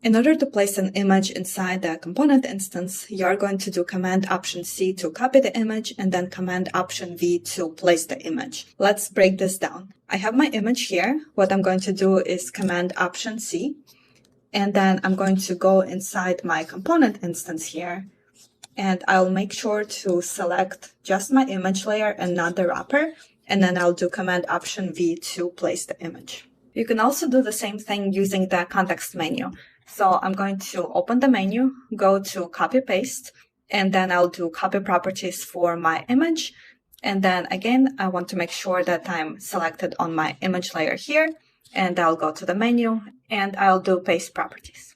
In order to place an image inside the component instance, you're going to do Command-Option-C to copy the image and then Command-Option-V to place the image. Let's break this down. I have my image here. What I'm going to do is Command-Option-C, and then I'm going to go inside my component instance here, and I'll make sure to select just my image layer and not the wrapper, and then I'll do Command-Option-V to place the image. You can also do the same thing using the context menu. So I'm going to open the menu, go to copy paste, and then I'll do copy properties for my image. And then again, I want to make sure that I'm selected on my image layer here, and I'll go to the menu and I'll do paste properties.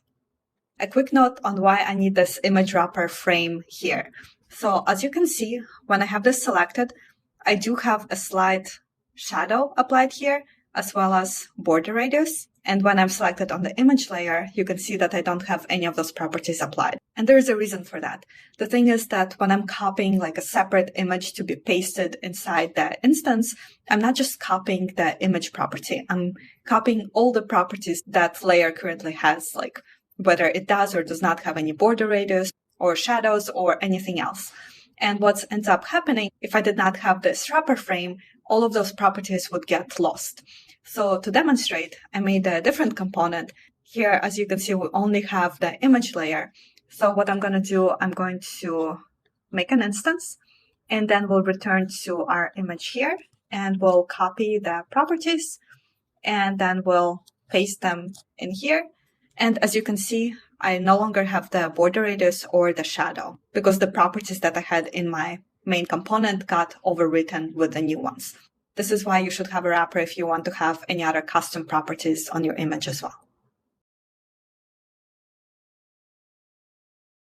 A quick note on why I need this image wrapper frame here. So as you can see, when I have this selected, I do have a slight shadow applied here, as well as border radius. And when I'm selected on the image layer, you can see that I don't have any of those properties applied. And there is a reason for that. The thing is that when I'm copying like a separate image to be pasted inside the instance, I'm not just copying the image property. I'm copying all the properties that layer currently has, like whether it does or does not have any border radius or shadows or anything else. And what ends up happening, if I did not have this wrapper frame, all of those properties would get lost. So to demonstrate, I made a different component. Here, as you can see, we only have the image layer. So what I'm going to do, I'm going to make an instance, and then we'll return to our image here, and we'll copy the properties, and then we'll paste them in here. And as you can see, I no longer have the border radius or the shadow because the properties that I had in my main component got overwritten with the new ones. This is why you should have a wrapper if you want to have any other custom properties on your image as well.